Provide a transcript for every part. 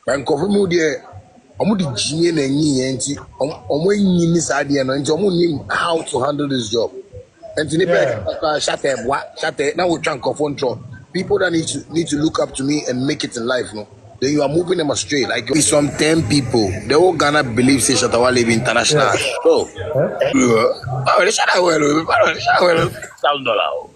And cover mood there. I'm the genius and ye anti. I'm waiting this idea and I'm how to handle this job. And to Shatta, now we're trying to control people that need to look up to me and make it in life, no. Then you are moving them astray. Like some 10 people, the whole Ghana believes say Shatta Wale be international. Bro, Shatta Wale, $1,000.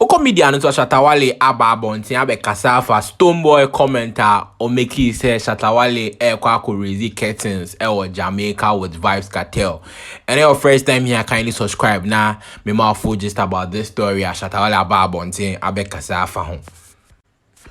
Oko media no to Shatta Wale aba abontin abe kasafa Stonebwoy commenter o make say Shatta Wale kwa raise curtains or Jamaica with Vibes Cartel. And your first time here, kindly subscribe now. Me more full just about this story. Shatta Wale aba abontin abe kasafa hon.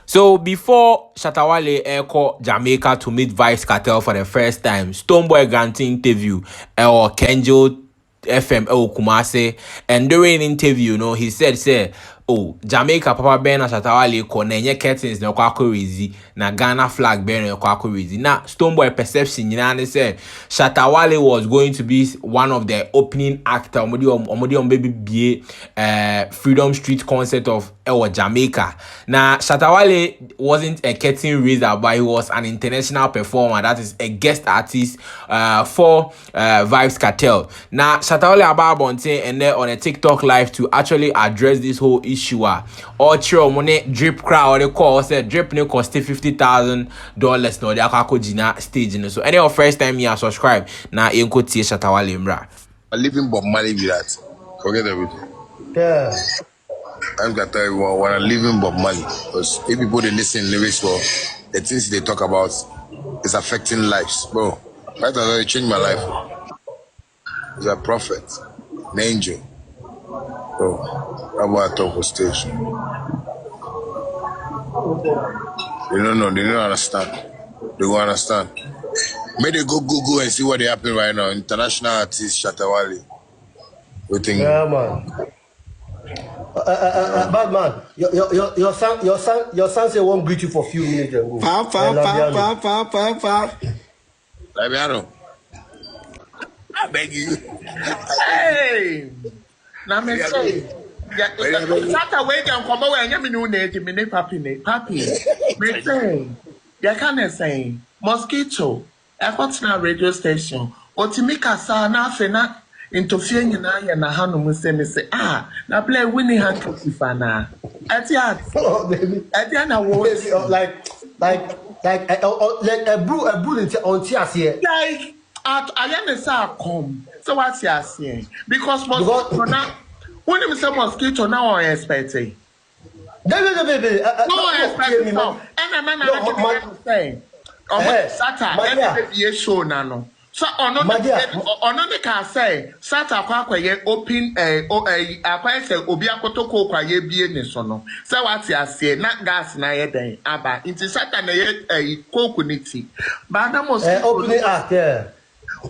So before Shatta Wale call Jamaica to meet Vibes Cartel for the first time, Stonebwoy granted interview or Kenjo FM Kumase, and during the interview, he said, oh, Jamaica Papa Ben na Shatta Wale ko na nye curtains na kwa korezi na Ghana flag Ben na kwa korezi. Now Stonebwoy perception they said Shatta Wale was going to be one of the opening actor omodi baby be Freedom Street concert of Jamaica. Now Shatta Wale wasn't a curtain raiser, but he was an international performer, that is a guest artist for Vibes Cartel. Now Shatta Wale about Bonte and then on a TikTok live to actually address this whole issue. Or true money drip crowd they call said drip no cost $50,000 no they akako jina stage. So any of first time you subscribe now you go see Shatta Wale mra. I live in Bob Marley with that. Forget everything. Yeah. I've got to tell everyone when I live in Bob Marley. Because if people they listen lyrics for the things they talk about is affecting lives. Bro, right now they changed my life. He's a prophet, an angel. Bro, that's why I talk on stage. They don't know, they don't understand. They won't understand. Maybe they go Google and see what they happen right now. International artist Shatta Wale. Yeah, man. Bad man, your son say won't greet you for a few minutes ago. Labiano. I beg you. Hey! Now me say, Shatta Wale can come away and you know me papi. Me say, you can't say mosquito. I got na radio station. Otimika sa na fena interfere na ya na hanu me say na play winning handkerchief na. Oh baby. Na wo like a brew on tears here. like I am say come. So what's you saying? Because mosquito now when you say mosquito now I expect it. Baby. No expect it. And man say Shatta be show nano. So ono ne can say Shatta kwa ye open akwa say obi akotoko kwa ye bie ni so no. Say what you say na gas na ye den aba. Inti Shatta na ye coconut. Ba na mosquito opening act yeah.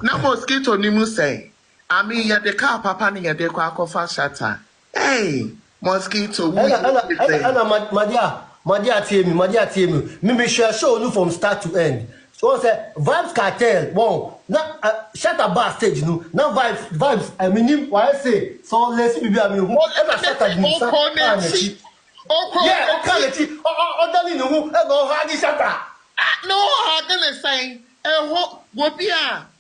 Na mosquito ni mu say. I mean ya de car papa ni ya de kwa kofa Shatta. Hey, mosquito. Madia tell me. Me share show you from start to end. So I say Vibes Cartel. Bon, now Shatta bar stage no. Now vibes. I mean why I say so let's be I mean whatever Shatta do. Yeah, okay. Oh, darling, who go hard Shatta. No, how can I say?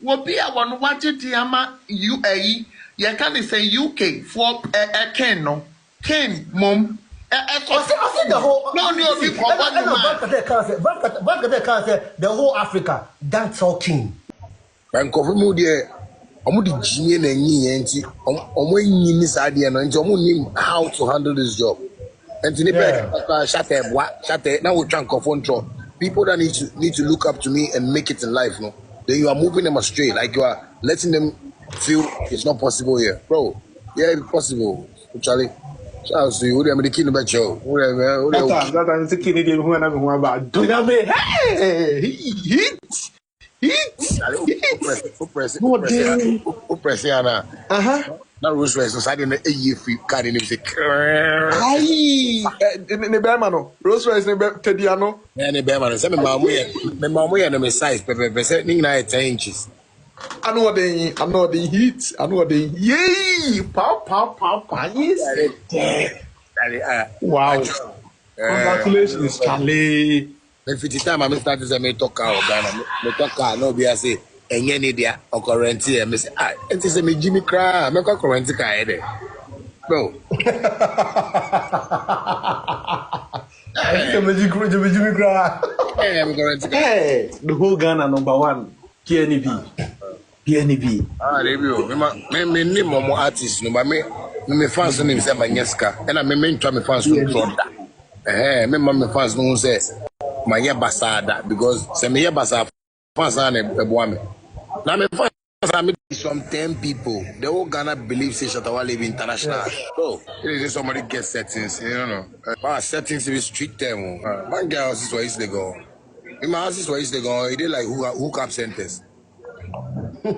Wopia one wanted to ama UAE. You can say UK for Ken no. Ken mom. I see the whole the whole Africa dance talking. And cover mood there. I'm the genius and ye anti. I'm waiting this idea and I'm how to handle this job. And to the Shatta, now we're trying to control people that need to look up to me and make it in life, no. Then you are moving them astray, like you are letting them feel it's not possible here, bro. Yeah, it's possible, Charlie. Shout to you. Who the king about you? That is the king who and I'm about. Do you mean? Hey, press, Anna. Not Rose Rice, so I didn't a free card in the Aye, the Bermano, Rose Rice, the Tediano, and the Berman, some mamma and the size, Pepper, 9 inches. I know the heat, I know the yay, pow, yes. Wow, congratulations, Charlie. If it's time I start to say me talk car or Ghana, me talk car no be I say enye ni dia or current here. Me say it is me Jimmy cry. Me call current car there. Bro. I think Jimmy cry. Yeah, me current car. Hey, the whole Ghana #1 PNB. They be me name more artists no, but me fans name say Banyeska, and I me try me fans no draw that. Me fans no say my year basada because say me year basada fans are a boy. Now me fans are some 10 people. The whole Ghana believes say Shatta Wale be international. So it is somebody get settings, you know. Settings be street them. One girl is where is they go. In my house is where is they go. It is like hook-up centers. They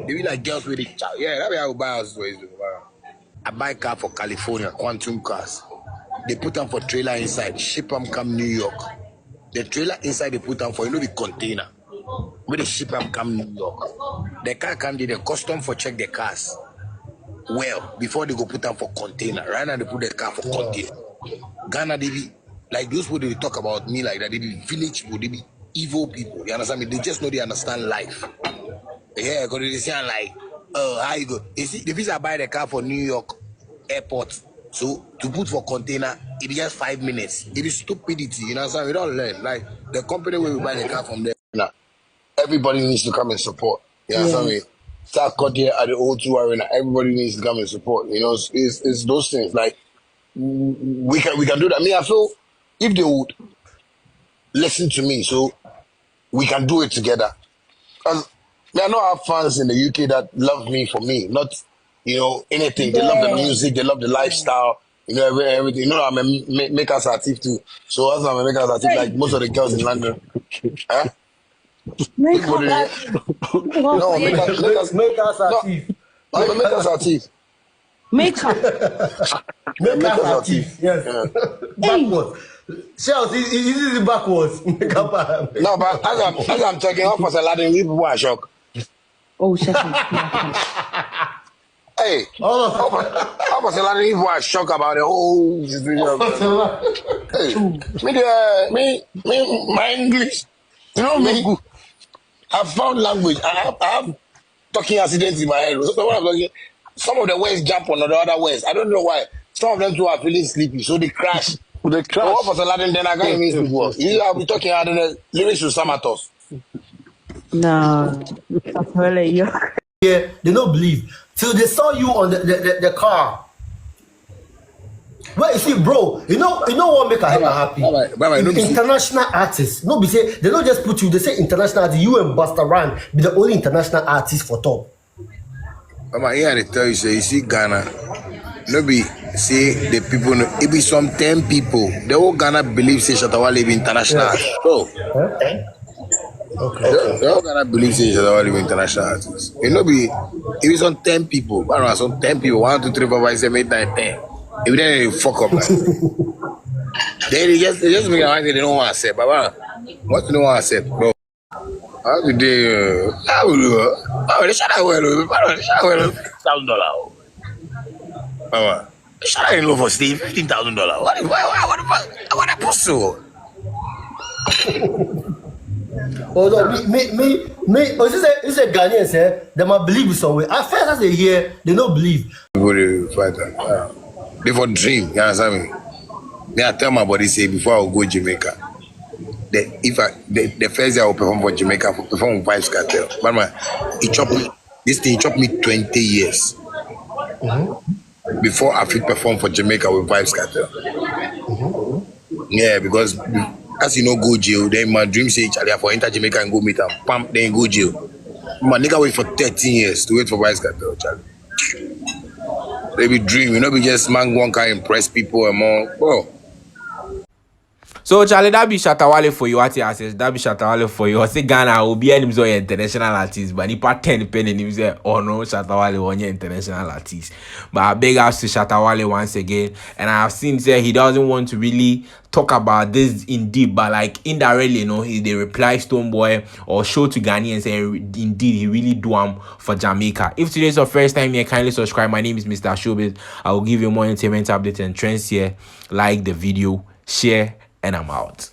be like girls with it. Yeah, that be how I buy houses where is they go. I buy car for California, quantum cars. They put them for trailer inside, ship them come New York. The trailer inside they put them for, you know, the container. Where they ship them come New York. The car come there, the custom for check the cars. Well, before they go put them for container. Right now they put the car for container. Ghana, they be, like those people they talk about me like that, they be village people, they be evil people. You understand me? They just know they understand life. Yeah, because they say like, how you go? You see, the visa buy the car for New York airport. So to put for container, it is just 5 minutes. It is stupidity, you know what I'm saying? We don't learn. Like the company where we buy the car from there. Nah, everybody needs to come and support. You know what I'm saying? Start cut here at the O2 Arena. Everybody needs to come and support. You know, it's those things. Like we can do that. I mean, I feel if they would listen to me, so we can do it together. Because I know I have fans in the UK that love me for me, not, you know, anything. They love the music, they love the lifestyle, you know, everything. You know, I'm a makers artist too. So as I'm a makers artist, like most of the girls in London. Huh? Makeup artist. No, makers artist. No, I'm a makers artist. Makeup. Makeup artist. Yes. Backwards. Shells, is it backwards? Makeup. No, but as I'm talking off for Saladin, people are shocked. Oh, shut up. Hey, All of I was a lot of people are shocked about the whole situation. Hey, my English, you know me. I found language. I have talking accidents in my head. So when I'm talking, some of the words jump on the other words. I don't know why. Some of them too are feeling sleepy, so they crash. They crash. So what for Saladin? Then I can't even speak words. I'll be talking out the lyrics to Samatos. No. That's really you. yeah, they don't believe. Till they saw you on the car. Well, you see, bro, you know what make a happy? Bye, International artists. No, be say they don't just put you, they say international artists. You and Busta Rhymes be the only international artist for top. Mama, here they tell you, say, you see Ghana, no be say the people, it be some 10 people. The whole Ghana believes say Shatta Wale be international. So, Okay. the whole Ghana believes say Shatta Wale be international artist. It no be, it be some 10 people. I don't know, some 10 people. 1, 2, 3, 4, 5, 6, 7, 8, 9, 10. If they fuck up, man. they just make a mind they don't want to say, but what you don't want to say, bro? How do they? How will you? Oh, they Shatta Wale. Shatta Wale, $1,000. Mama, Shatta ain't low for Steve, $15,000. What the fuck? What a pussy. Oh no, me. Oh, this a Ghanaian say they might believe somewhere. At first, as they hear, they don't believe. Everybody fight that. They for dream, you understand me? Me, I tell my body say before I go Jamaica. The first day I will perform for Jamaica, I will perform with Vibes Cartel. But man, this thing chopped me 20 years before I fit perform for Jamaica with Vibes Cartel. Yeah, because as you know, go jail. Then my dream say Charlie for enter Jamaica and go meet them. Pam, then go jail. My nigga wait for 13 years to wait for Vibes Cartel, Charlie. They be dream, you know, be just man one can impress people and more. Bro. So Charlie, that be Shatta Wale for you. What he says, that be Shatta Wale for you. I say Ghana will be any international artist, but he part 10 depending him say, oh no, Shatta Wale on your international artist. But I beg us to Shatta Wale once again, and I have seen say he doesn't want to really talk about this in deep, but like indirectly, you know, they reply Stonebwoy or show to Ghanaians say indeed he really do for Jamaica. If today's your first time here, kindly subscribe. My name is Mr. Showbiz. I will give you more entertainment updates and trends here. Like the video, share, and I'm out.